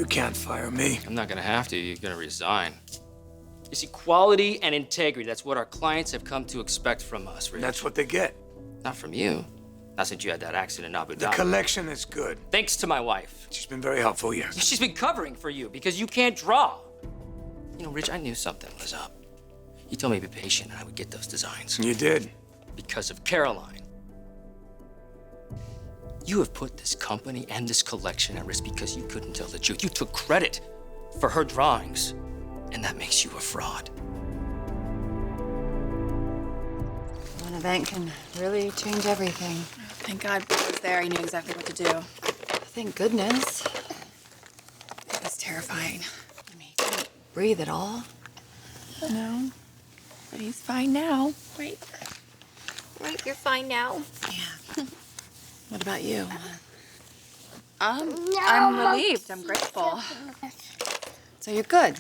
can't fire me. I'm not gonna have to. You're gonna resign. You see, quality and integrity, that's what our clients have come to expect from us, Rich. That's what they get. Not from you. Not since you had that accident in Abu Dhabi. The collection is good. Thanks to my wife. She's been very helpful, yes. She's been covering for you because you can't draw. You know, Rich, I knew something was up. You told me to be patient and I would get those designs. You did. Because of Caroline. You have put this company and this collection at risk because you couldn't tell the truth. You took credit for her drawings, and that makes you a fraud. One event can really change everything. Thank God Bill was there. He knew exactly what to do. Thank goodness. It was terrifying. I mean, he couldn't breathe at all. No, but he's fine now. Right. Right, you're fine now. Yeah. What about you? No. I'm relieved. I'm grateful. So you're good.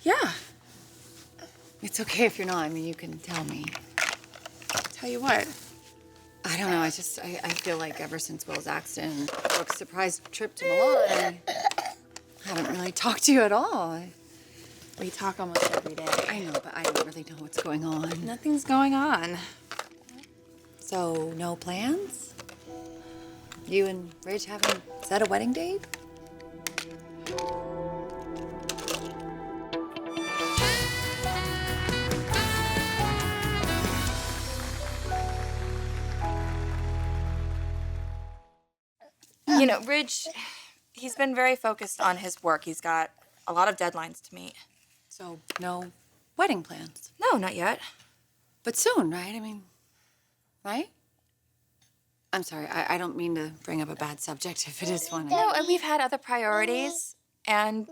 Yeah. It's okay if you're not. I mean, you can tell me. Tell you what. I don't know. I feel like ever since Will's accident and Brooke's surprise trip to Milan, I haven't really talked to you at all. We talk almost every day. I know, but I don't really know what's going on. Nothing's going on. So, no plans? You and Ridge haven't set a wedding date? You know, Ridge, he's been very focused on his work. He's got a lot of deadlines to meet. So, no wedding plans? No, not yet. But soon, right? I mean, right? I'm sorry, I don't mean to bring up a bad subject if it is one. No, and we've had other priorities, and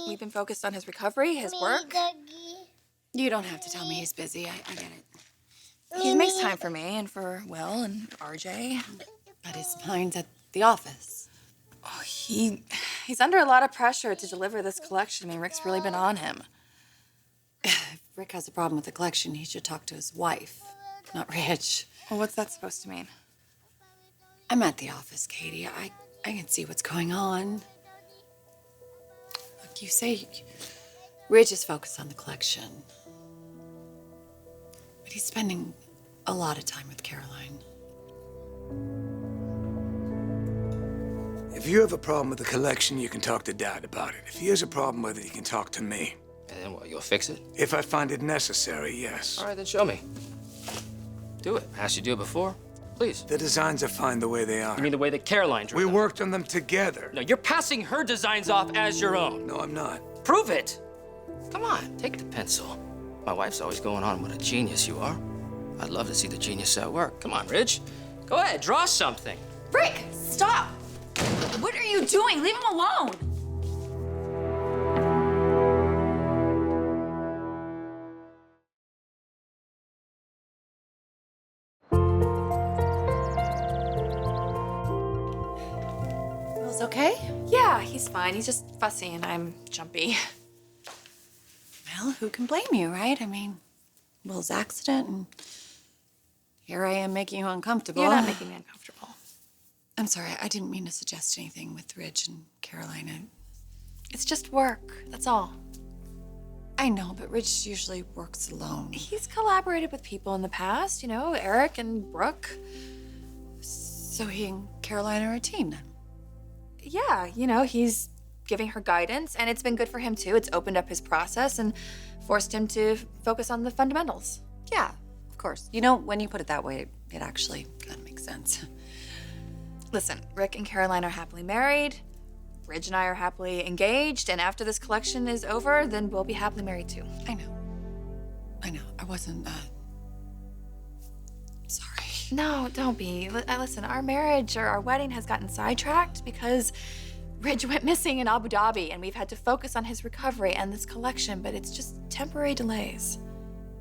we've been focused on his recovery, his work. You don't have to tell me he's busy. I get it. He makes time for me and for Will and RJ. But his mind's at the office. Oh, he's under a lot of pressure to deliver this collection. I mean, Rick's really been on him. If Rick has a problem with the collection, he should talk to his wife, not Rich. Well, what's that supposed to mean? I'm at the office, Katie. I can see what's going on. Look, you say Rich is focused on the collection. But he's spending a lot of time with Caroline. If you have a problem with the collection, you can talk to Dad about it. If he has a problem with it, you can talk to me. And then what, you'll fix it? If I find it necessary, yes. All right, then show me. Do it. Asked you to do it before. Please. The designs are fine the way they are. You mean the way that Caroline drew We them? worked on them together. No, you're passing her designs off as your own. No, I'm not. Prove it. Come on, take the pencil. My wife's always going on what a genius you are. I'd love to see the genius at work. Come on, Ridge. Go ahead, draw something. Rick, stop! What are you doing? Leave him alone! Will's okay? Yeah, he's fine. He's just fussy and I'm jumpy. Well, who can blame you, right? I mean, Will's accident, and here I am making you uncomfortable. You're not making me uncomfortable. I'm sorry, I didn't mean to suggest anything with Ridge and Caroline. It's just work, that's all. I know, but Ridge usually works alone. He's collaborated with people in the past, you know, Eric and Brooke. So he and Caroline are a team then? Yeah, you know, he's giving her guidance, and it's been good for him too. It's opened up his process and forced him to focus on the fundamentals. Yeah, of course. You know, when you put it that way, it actually kind of makes sense. Listen, Rick and Caroline are happily married. Ridge and I are happily engaged, and after this collection is over, then we'll be happily married too. I know. I wasn't, sorry. No, don't be. Listen, our marriage or our wedding has gotten sidetracked because Ridge went missing in Abu Dhabi, and we've had to focus on his recovery and this collection, but it's just temporary delays.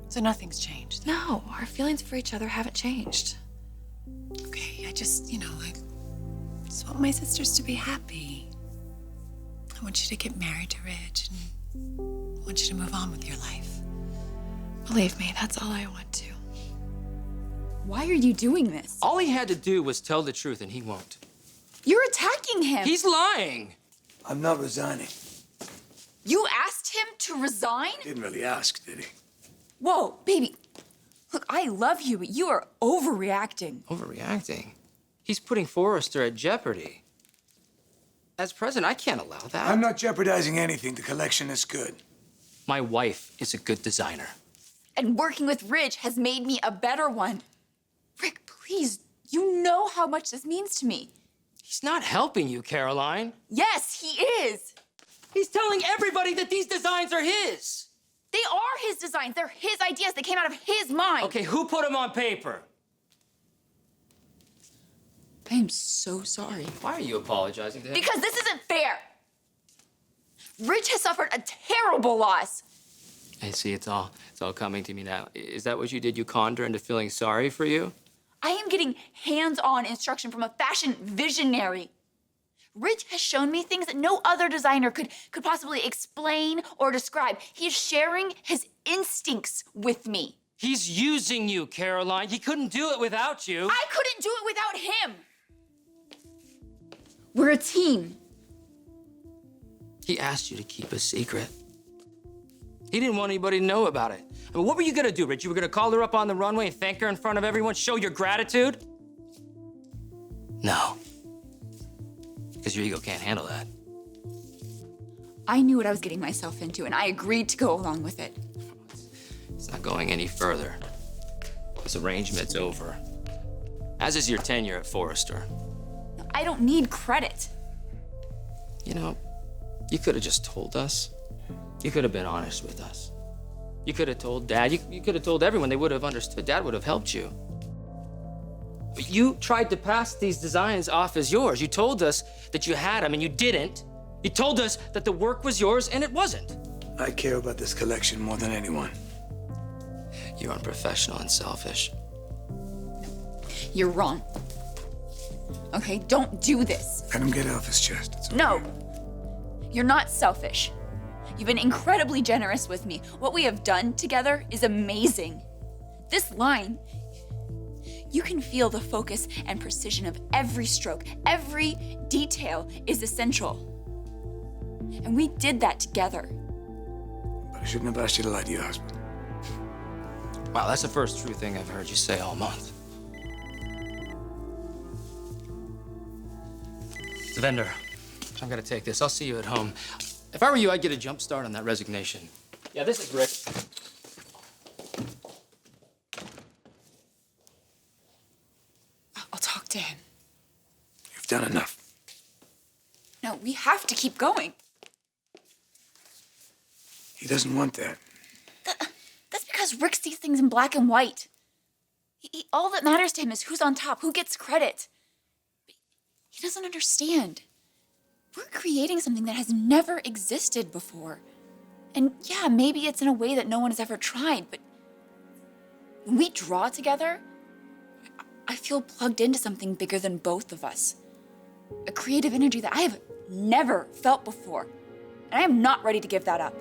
So nothing's changed? No, our feelings for each other haven't changed. Okay, I just want my sisters to be happy. I want you to get married to Ridge, and I want you to move on with your life. Believe me, that's all I want to. Why are you doing this? All he had to do was tell the truth, and he won't. You're attacking him. He's lying. I'm not resigning. You asked him to resign? Didn't really ask, did he? Whoa, baby. Look, I love you, but you are overreacting. Overreacting? He's putting Forrester at jeopardy. As president, I can't allow that. I'm not jeopardizing anything. The collection is good. My wife is a good designer. And working with Ridge has made me a better one. Rick, please, you know how much this means to me. He's not helping you, Caroline. Yes, he is. He's telling everybody that these designs are his. They are his designs. They're his ideas. They came out of his mind. Okay, who put them on paper? I am so sorry. Why are you apologizing to him? Because this isn't fair. Ridge has suffered a terrible loss. I see, it's all coming to me now. Is that what you did? You conned her into feeling sorry for you? I am getting hands-on instruction from a fashion visionary. Ridge has shown me things that no other designer could possibly explain or describe. He is sharing his instincts with me. He's using you, Caroline. He couldn't do it without you. I couldn't do it without him. We're a team. He asked you to keep a secret. He didn't want anybody to know about it. I mean, what were you gonna do, Rich? You were gonna call her up on the runway and thank her in front of everyone, show your gratitude? No. Because your ego can't handle that. I knew what I was getting myself into, and I agreed to go along with it. It's not going any further. This arrangement's over. As is your tenure at Forrester. I don't need credit. You know, you could have just told us. You could have been honest with us. You could have told Dad. You could have told everyone. They would have understood. Dad would have helped you. But you tried to pass these designs off as yours. You told us that you had them, and you didn't. You told us that the work was yours, and it wasn't. I care about this collection more than anyone. You're unprofessional and selfish. You're wrong. Okay, don't do this. Let him get it off his chest. It's okay. No, you're not selfish. You've been incredibly generous with me. What we have done together is amazing. This line, you can feel the focus and precision of every stroke. Every detail is essential. And we did that together. But I shouldn't have asked you to lie to your husband. Wow, that's the first true thing I've heard you say all month. The vendor, I'm gonna take this. I'll see you at home. If I were you, I'd get a jump start on that resignation. Yeah, this is Rick. I'll talk to him. You've done enough. No, we have to keep going. He doesn't want that. That's because Rick sees things in black and white. All that matters to him is who's on top, who gets credit. He doesn't understand. We're creating something that has never existed before. And yeah, maybe it's in a way that no one has ever tried, but when we draw together, I feel plugged into something bigger than both of us. A creative energy that I have never felt before. And I am not ready to give that up.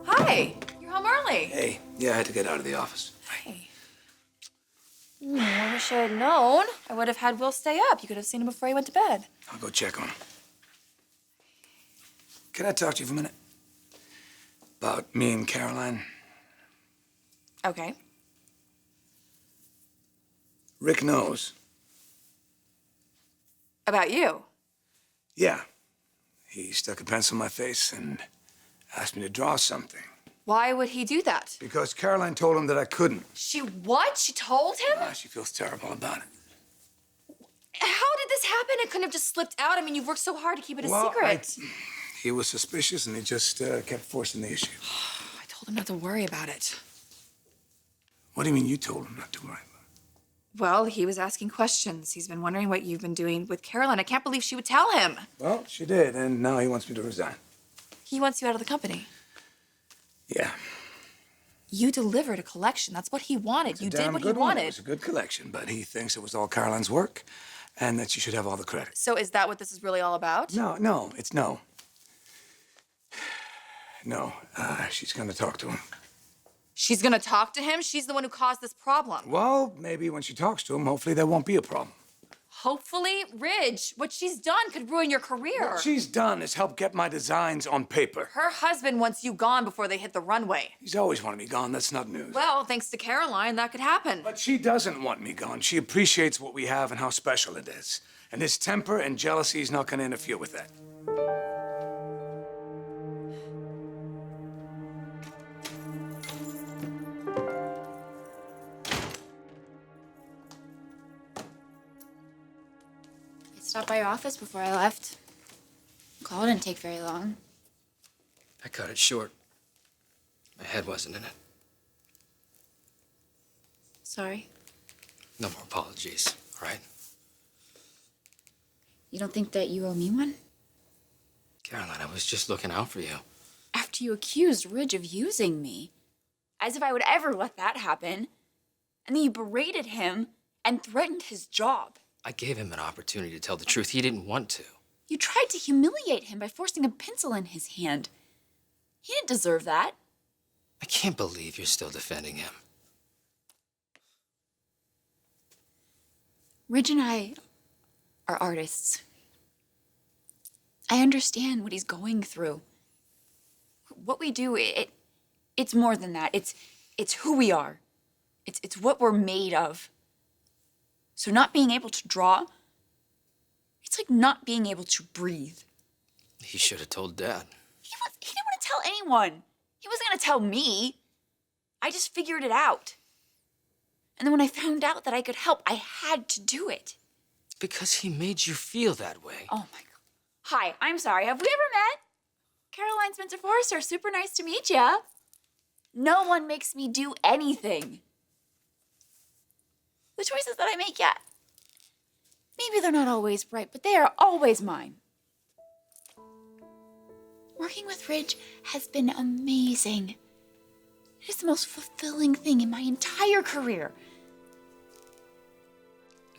Hi, you're home early. Hey, yeah, I had to get out of the office. Hey. I wish I had known. I would have had Will stay up. You could have seen him before he went to bed. I'll go check on him. Can I talk to you for a minute? About me and Caroline? Okay. Rick knows. About you? Yeah. He stuck a pencil in my face and asked me to draw something. Why would he do that? Because Caroline told him that I couldn't. She what? She told him? She feels terrible about it. How did this happen? It couldn't have just slipped out. I mean, you've worked so hard to keep it a secret. He was suspicious and he just kept forcing the issue. I told him not to worry about it. What do you mean you told him not to worry about it? Well, he was asking questions. He's been wondering what you've been doing with Caroline. I can't believe she would tell him. Well, she did, and now he wants me to resign. He wants you out of the company. Yeah. You delivered a collection. That's what he wanted. You did Damn what he good one. It wanted. was a good collection, but he thinks it was all Caroline's work and that she should have all the credit. So is that what this is really all about? No, it's no. No, she's gonna talk to him. She's gonna talk to him? She's the one who caused this problem. Well, maybe when she talks to him, hopefully there won't be a problem. Hopefully, Ridge, what she's done could ruin your career. What she's done is help get my designs on paper. Her husband wants you gone before they hit the runway. He's always wanted me gone. That's not news. Well, thanks to Caroline, that could happen. But she doesn't want me gone. She appreciates what we have and how special it is. And his temper and jealousy is not going to interfere with that. I stopped by your office before I left. Call didn't take very long. I cut it short. My head wasn't in it. Sorry. No more apologies, all right? You don't think that you owe me one? Caroline, I was just looking out for you. After you accused Ridge of using me. As if I would ever let that happen. And then you berated him and threatened his job. I gave him an opportunity to tell the truth. He didn't want to. You tried to humiliate him by forcing a pencil in his hand. He didn't deserve that. I can't believe you're still defending him. Ridge and I are artists. I understand what he's going through. What we do, it's more than that. It's who we are. It's what we're made of. So not being able to draw, it's like not being able to breathe. He should have told Dad. He didn't want to tell anyone. He wasn't going to tell me. I just figured it out. And then when I found out that I could help, I had to do it. Because he made you feel that way. Oh my God. Hi, I'm sorry. Have we ever met? Caroline Spencer Forrester, super nice to meet ya. No one makes me do anything. The choices that I make, yeah, maybe they're not always right, but they are always mine. Working with Ridge has been amazing. It is the most fulfilling thing in my entire career.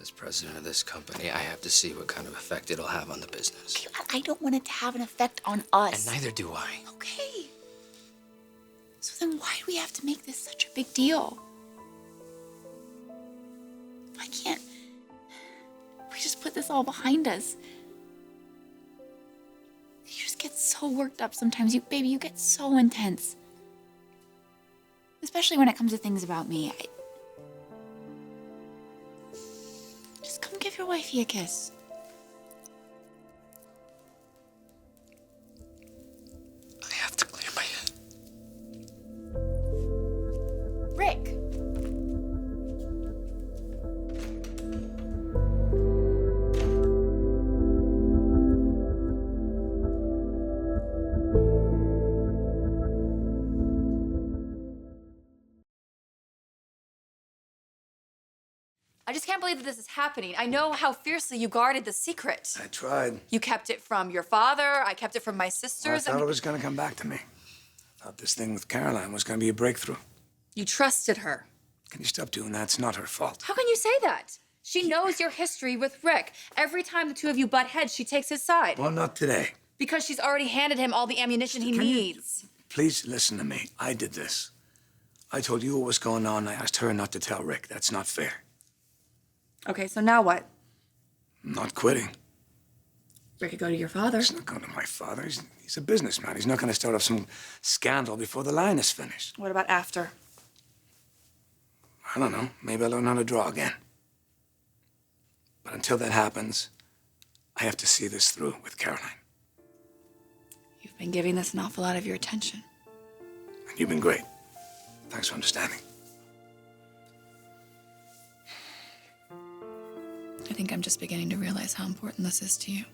As president of this company, I have to see what kind of effect it'll have on the business. I don't want it to have an effect on us. And neither do I. Okay. So then why do we have to make this such a big deal? Why can't we just put this all behind us? You just get so worked up sometimes. Baby, you get so intense. Especially when it comes to things about me. Just come give your wifey a kiss. I have to clear my head. Rick. I just can't believe that this is happening. I know how fiercely you guarded the secret. I tried. You kept it from your father. I kept it from my I sisters. thought it was going to come back to me. I thought this thing with Caroline was going to be a breakthrough. You trusted her. Can you stop doing that? It's not her fault. How can you say that? She knows your history with Rick. Every time the two of you butt heads, she takes his side. Well, not today. Because she's already handed him all the ammunition he needs. Please listen to me. I did this. I told you what was going on. I asked her not to tell Rick. That's not fair. Okay, so now what? I'm not quitting. Rick could go to your father. He's not going to my father. He's a businessman. He's not going to start off some scandal before the line is finished. What about after? I don't know. Maybe I'll learn how to draw again. But until that happens, I have to see this through with Caroline. You've been giving this an awful lot of your attention. And you've been great. Thanks for understanding. I think I'm just beginning to realize how important this is to you.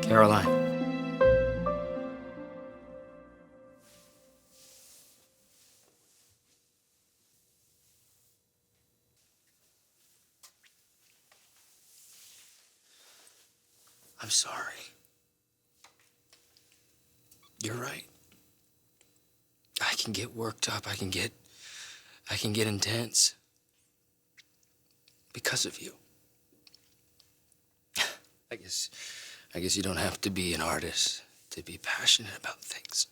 Caroline. I'm sorry. You're right. I can get worked up. I can get intense because of you. I guess you don't have to be an artist to be passionate about things.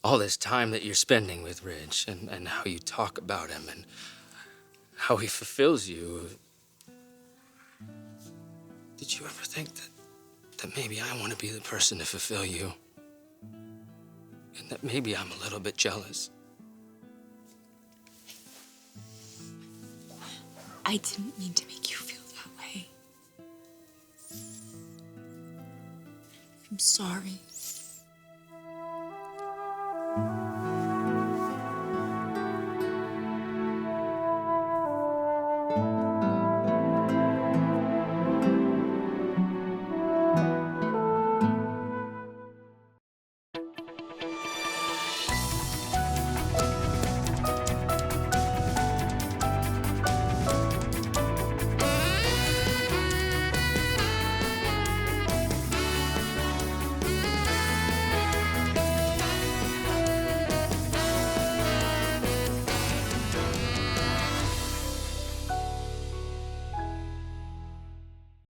All this time that you're spending with Ridge and how you talk about him and how he fulfills you. Did you ever think that maybe I want to be the person to fulfill you? And that maybe I'm a little bit jealous? I didn't mean to make you feel that way. I'm sorry.